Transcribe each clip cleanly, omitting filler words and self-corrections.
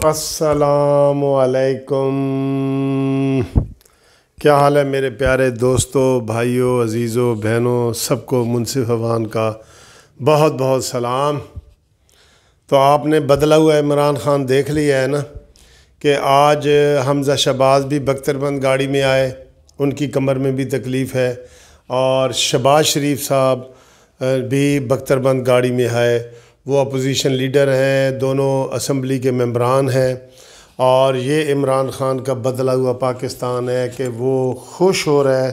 السلام علیکم، کیا حال ہے میرے پیارے دوستوں، بھائیوں، عزیزوں، بہنوں، سب کو منصف اوان کا بہت بہت سلام۔ تو آپ نے بدلا ہوا عمران خان دیکھ لیا ہے نا کہ آج حمزہ شہباز بھی بختربند گاڑی میں آئے، ان کی کمر میں بھی تکلیف ہے، اور شہباز شریف صاحب بھی بختربند گاڑی میں آئے۔ وہ اپوزیشن لیڈر ہیں، دونوں اسمبلی کے ممبران ہیں، اور یہ عمران خان کا بدلا ہوا پاکستان ہے کہ وہ خوش ہو رہا ہے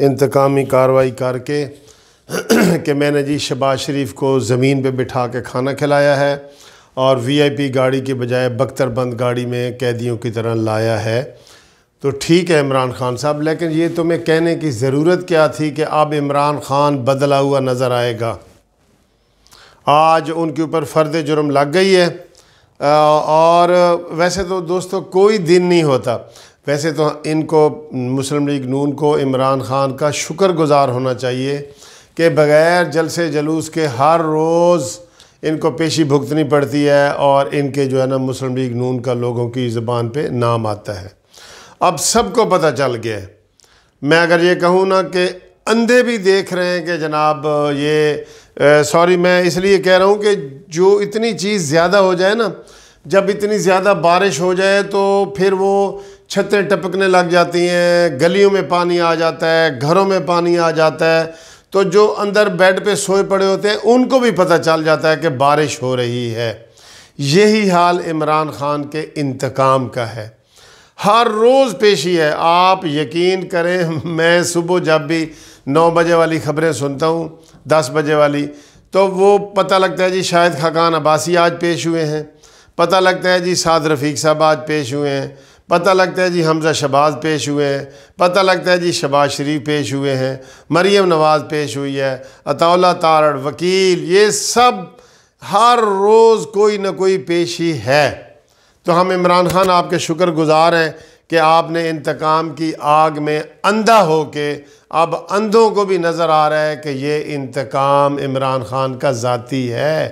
انتقامی کارروائی کر کے کہ میں نے جی شہباز شریف کو زمین پہ بٹھا کے کھانا کھلایا ہے اور وی آئی پی گاڑی کے بجائے بختربند گاڑی میں قیدیوں کی طرح لایا ہے۔ تو ٹھیک ہے عمران خان صاحب، لیکن یہ تمہیں کہنے کی ضرورت کیا تھی کہ اب عمران خان بدلا ہوا نظر آئے گا؟ آج ان کے اوپر فرد جرم لگ گئی ہے، اور ویسے تو دوستو کوئی دن نہیں ہوتا، ویسے تو ان کو مسلم لیگ نون کو عمران خان کا شکر گزار ہونا چاہیے کہ بغیر جلسے جلوس کے ہر روز ان کو پیشی بھگتنی پڑتی ہے، اور ان کے جو ہے نا مسلم لیگ نون کا لوگوں کی زبان پہ نام آتا ہے۔ اب سب کو پتہ چل گیا ہے۔ میں اگر یہ کہوں نا کہ اندھے بھی دیکھ رہے ہیں کہ جناب سوری میں اس لیے کہہ رہا ہوں کہ جو اتنی چیز زیادہ ہو جائے نا، جب اتنی زیادہ بارش ہو جائے تو پھر وہ چھتیں ٹپکنے لگ جاتی ہیں، گلیوں میں پانی آ جاتا ہے، گھروں میں پانی آ جاتا ہے، تو جو اندر بیڈ پہ سوئے پڑے ہوتے ہیں ان کو بھی پتہ چل جاتا ہے کہ بارش ہو رہی ہے۔ یہی حال عمران خان کے انتقام کا ہے، ہر روز پیشی ہے۔ آپ یقین کریں، میں صبح جب بھی 9 بجے والی خبریں سنتا ہوں، 10 بجے والی، تو وہ پتہ لگتا ہے جی شاہد خاقان عباسی آج پیش ہوئے ہیں، پتہ لگتا ہے جی سعد رفیق صاحب آج پیش ہوئے ہیں، پتہ لگتا ہے جی حمزہ شہباز پیش ہوئے ہیں، پتہ لگتا ہے جی شہباز شریف پیش ہوئے ہیں، مریم نواز پیش ہوئی ہے، عطا اللہ تارڑ، وکیل، یہ سب ہر روز کوئی نہ کوئی پیشی ہے۔ تو ہم عمران خان آپ کے شکر گزار ہیں کہ آپ نے انتقام کی آگ میں اندھا ہو کے اب اندھوں کو بھی نظر آ رہا ہے کہ یہ انتقام عمران خان کا ذاتی ہے۔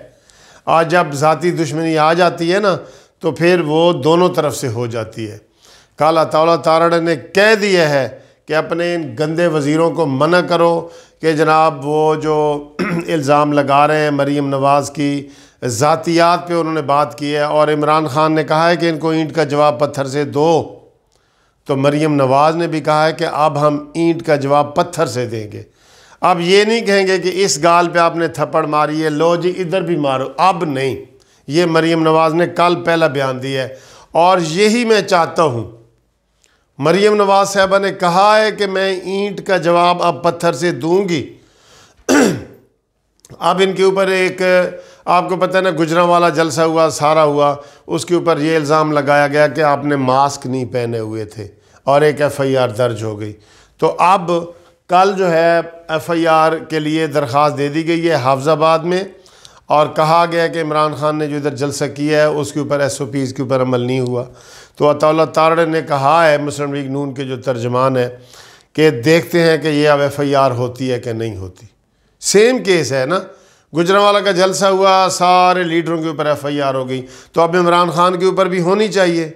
آج جب ذاتی دشمنی آ جاتی ہے نا تو پھر وہ دونوں طرف سے ہو جاتی ہے۔ کل عطا اللہ تارڑ نے کہہ دیا ہے کہ اپنے ان گندے وزیروں کو منع کرو کہ جناب وہ جو الزام لگا رہے ہیں مریم نواز کی ذاتیات پہ انہوں نے بات کی ہے، اور عمران خان نے کہا ہے کہ ان کو اینٹ کا جواب پتھر سے دو، تو مریم نواز نے بھی کہا ہے کہ اب ہم اینٹ کا جواب پتھر سے دیں گے۔ اب یہ نہیں کہیں گے کہ اس گال پہ آپ نے تھپڑ ماری ہے، لو جی ادھر بھی مارو، اب نہیں۔ یہ مریم نواز نے کل پہلا بیان دیا ہے، اور یہی میں چاہتا ہوں۔ مریم نواز صاحبہ نے کہا ہے کہ میں اینٹ کا جواب اب پتھر سے دوں گی۔ اب ان کے اوپر ایک آپ کو پتہ ہے نا گجرانوالہ جلسہ ہوا، سارا ہوا، اس کے اوپر یہ الزام لگایا گیا کہ آپ نے ماسک نہیں پہنے ہوئے تھے، اور ایک ایف آئی آر درج ہو گئی۔ تو اب کل جو ہے ایف آئی آر کے لیے درخواست دے دی گئی ہے حافظ آباد میں، اور کہا گیا کہ عمران خان نے جو ادھر جلسہ کیا ہے اس کے اوپر ایس او پیز کے اوپر عمل نہیں ہوا۔ تو عطا اللہ تارڑ نے کہا ہے، مسلم لیگ نون کے جو ترجمان ہے، کہ دیکھتے ہیں کہ یہ اب ایف آئی آر ہوتی ہے کہ نہیں ہوتی۔ سیم کیس ہے نا، گجرانوالہ کا جلسہ ہوا، سارے لیڈروں کے اوپر ایف آئی آر ہو گئی، تو اب عمران خان کے اوپر بھی ہونی چاہیے۔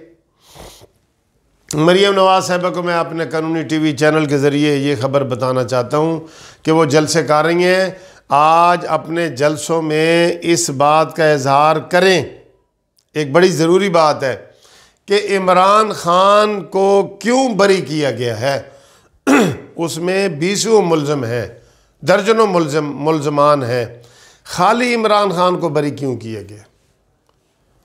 مریم نواز صاحبہ کو میں اپنے قانونی ٹی وی چینل کے ذریعے یہ خبر بتانا چاہتا ہوں کہ وہ جلسے کر رہی ہیں، آج اپنے جلسوں میں اس بات کا اظہار کریں۔ ایک بڑی ضروری بات ہے کہ عمران خان کو کیوں بری کیا گیا ہے۔ اس میں 20 ملزم ہیں، درجنوں ملزمان ہیں، خالی عمران خان کو بری کیوں کیا گیا؟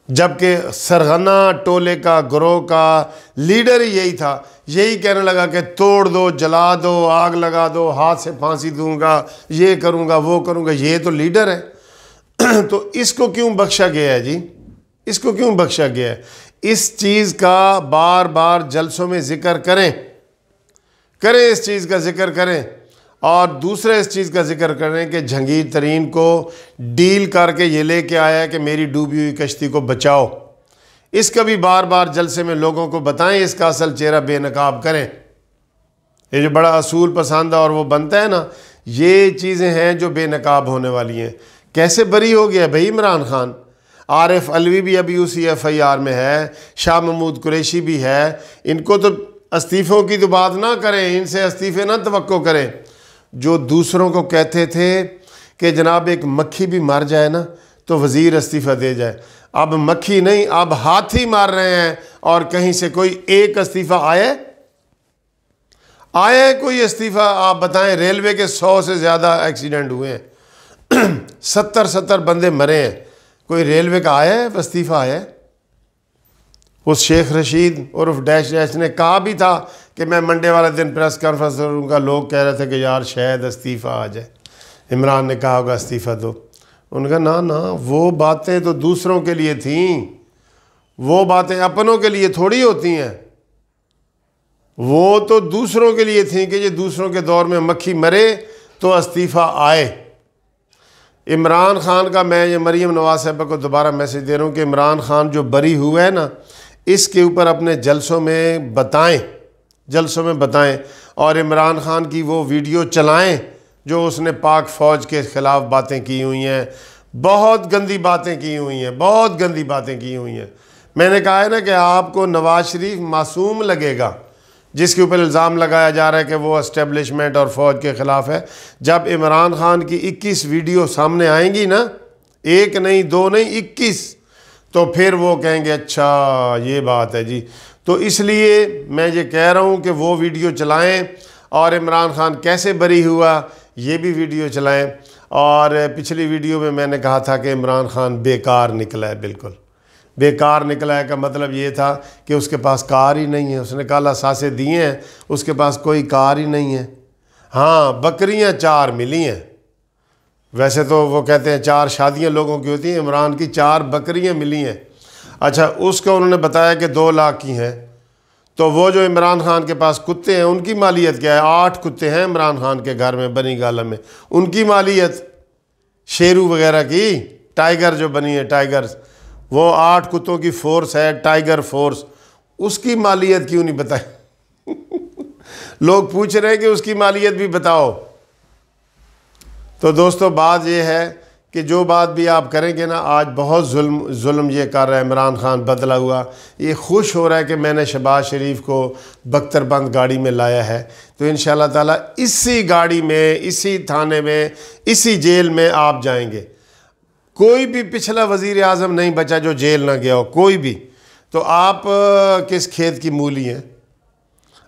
جبکہ سرغنہ ٹولے کا، گروہ کا لیڈر ہی یہی تھا، یہی کہنے لگا کہ توڑ دو، جلا دو، آگ لگا دو، ہاتھ سے پھانسی دوں گا، یہ کروں گا، وہ کروں گا، یہ تو لیڈر ہے۔ تو اس کو کیوں بخشا گیا ہے جی؟ اس کو کیوں بخشا گیا ہے؟ اس چیز کا بار بار جلسوں میں ذکر کریں، اس چیز کا ذکر کریں، اور دوسرے اس چیز کا ذکر کریں کہ جہانگیر ترین کو ڈیل کر کے یہ لے کے آیا ہے کہ میری ڈوبی ہوئی کشتی کو بچاؤ۔ اس کا بھی بار بار جلسے میں لوگوں کو بتائیں، اس کا اصل چہرہ بے نقاب کریں۔ یہ جو بڑا اصول پسند ہے اور وہ بنتا ہے نا، یہ چیزیں ہیں جو بے نقاب ہونے والی ہیں۔ کیسے بری ہو گیا بھائی عمران خان؟ عارف علوی بھی ابھی اسی FIR میں ہے، شاہ محمود قریشی بھی ہے۔ ان کو تو استعفوں کی تو بات نہ کریں، ان سے استعفے نہ توقع کریں۔ جو دوسروں کو کہتے تھے کہ جناب ایک مکھی بھی مر جائے نا تو وزیر استعفیٰ دے جائے، اب مکھی نہیں، اب ہاتھی مار رہے ہیں، اور کہیں سے کوئی ایک استعفیٰ آیا ہے کوئی استعفیٰ؟ آپ بتائیں، ریلوے کے 100 سے زیادہ ایکسیڈنٹ ہوئے ہیں، 70 بندے مرے ہیں، کوئی ریلوے کا آیا ہے استعفیٰ؟ آیا ہے؟ اس شیخ رشید عرف ڈیش ڈیش نے کہا بھی تھا کہ میں منڈے والے دن پریس کانفرنس کروں گا، لوگ کہہ رہے تھے کہ یار شاید استعفیٰ آ جائے، عمران نے کہا ہوگا استعفیٰ دو۔ ان کا نا وہ باتیں تو دوسروں کے لیے تھیں، وہ باتیں اپنوں کے لیے تھوڑی ہوتی ہیں، وہ تو دوسروں کے لیے تھیں کہ یہ دوسروں کے دور میں مکھی مرے تو استعفیٰ آئے۔ عمران خان کا میں یہ مریم نواز صاحبہ کو دوبارہ میسج دے رہا ہوں کہ عمران خان جو بری ہوا ہے نا، اس کے اوپر اپنے جلسوں میں بتائیں، اور عمران خان کی وہ ویڈیو چلائیں جو اس نے پاک فوج کے خلاف باتیں کی ہوئی ہیں، بہت گندی باتیں کی ہوئی ہیں، میں نے کہا ہے نا کہ آپ کو نواز شریف معصوم لگے گا، جس کے اوپر الزام لگایا جا رہا ہے کہ وہ اسٹیبلشمنٹ اور فوج کے خلاف ہے۔ جب عمران خان کی 21 ویڈیو سامنے آئیں گی نا، 1 نہیں 2 نہیں 21، تو پھر وہ کہیں گے اچھا یہ بات ہے جی۔ تو اس لیے میں یہ کہہ رہا ہوں کہ وہ ویڈیو چلائیں، اور عمران خان کیسے بری ہوا یہ بھی ویڈیو چلائیں۔ اور پچھلی ویڈیو میں نے کہا تھا کہ عمران خان بیکار نکلا ہے، بالکل بیکار نکلا ہے کا مطلب یہ تھا کہ اس کے پاس کار ہی نہیں ہے، اس نے کالا ساسے دیے ہیں، اس کے پاس کوئی کار ہی نہیں ہے۔ ہاں بکریاں 4 ملی ہیں، ویسے تو وہ کہتے ہیں 4 شادیاں لوگوں کی ہوتی ہیں، عمران کی 4 بکریاں ملی ہیں۔ اچھا اس کو انہوں نے بتایا کہ 2 لاکھ کی ہیں، تو وہ جو عمران خان کے پاس کتے ہیں ان کی مالیت کیا ہے؟ 8 کتے ہیں عمران خان کے گھر میں بنی گالہ میں، ان کی مالیت شیرو وغیرہ کی، ٹائیگر جو بنی ہے ٹائیگرز، وہ 8 کتوں کی فورس ہے ٹائیگر فورس، اس کی مالیت کیوں نہیں بتائی؟ لوگ پوچھ رہے ہیں کہ اس کی مالیت بھی بتاؤ۔ تو دوستو بات یہ ہے کہ جو بات بھی آپ کریں گے نا، آج بہت ظلم یہ کر رہا ہے عمران خان، بدلا ہوا، یہ خوش ہو رہا ہے کہ میں نے شہباز شریف کو بختر بند گاڑی میں لایا ہے، تو انشاءاللہ تعالیٰ اسی گاڑی میں، اسی تھانے میں، اسی جیل میں آپ جائیں گے۔ کوئی بھی پچھلا وزیر اعظم نہیں بچا جو جیل نہ گیا ہو، کوئی بھی۔ تو آپ کس کھیت کی مولی ہیں؟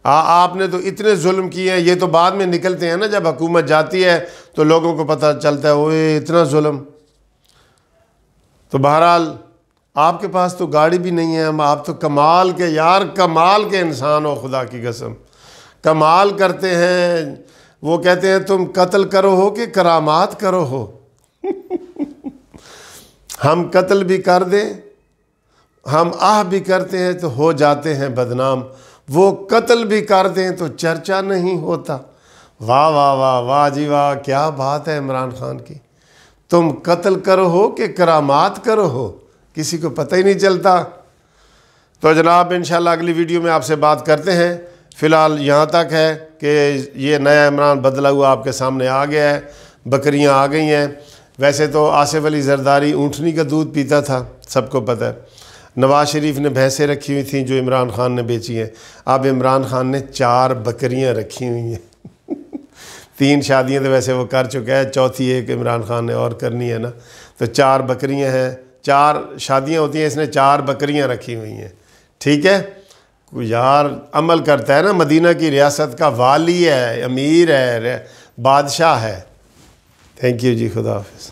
آپ نے تو اتنے ظلم کیے ہیں، یہ تو بعد میں نکلتے ہیں نا، جب حکومت جاتی ہے تو لوگوں کو پتہ چلتا ہے اوئے اتنا ظلم۔ تو بہرحال آپ کے پاس تو گاڑی بھی نہیں ہے، آپ تو کمال کے انسان ہو، خدا کی قسم کمال کرتے ہیں۔ وہ کہتے ہیں تم قتل کرو ہو کہ کرامات کرو ہو۔ ہم قتل بھی کر دیں، ہم بھی کرتے ہیں تو ہو جاتے ہیں بدنام، وہ قتل بھی کر دیں تو چرچا نہیں ہوتا۔ واہ واہ واہ واہ جی واہ، کیا بات ہے عمران خان کی۔ تم قتل کرو ہو کہ کرامات کرو ہو، کسی کو پتہ ہی نہیں چلتا۔ تو جناب انشاءاللہ اگلی ویڈیو میں آپ سے بات کرتے ہیں۔ فی الحال یہاں تک ہے کہ یہ نیا عمران بدلا ہوا آپ کے سامنے آ گیا ہے، بکریاں آ گئی ہیں۔ ویسے تو آصف علی زرداری اونٹنی کا دودھ پیتا تھا، سب کو پتہ ہے۔ نواز شریف نے بھینسیں رکھی ہوئی تھیں جو عمران خان نے بیچی ہیں۔ اب عمران خان نے 4 بکریاں رکھی ہوئی ہیں۔ 3 شادیاں تو ویسے وہ کر چکا ہے، 4تھی ایک عمران خان نے اور کرنی ہے نا، تو 4 بکریاں ہیں، 4 شادیاں ہوتی ہیں، اس نے 4 بکریاں رکھی ہوئی ہیں۔ ٹھیک ہے، کوئی یار عمل کرتا ہے نا، مدینہ کی ریاست کا والی ہے، امیر ہے، بادشاہ ہے۔ تھینک یو جی، خدا حافظ۔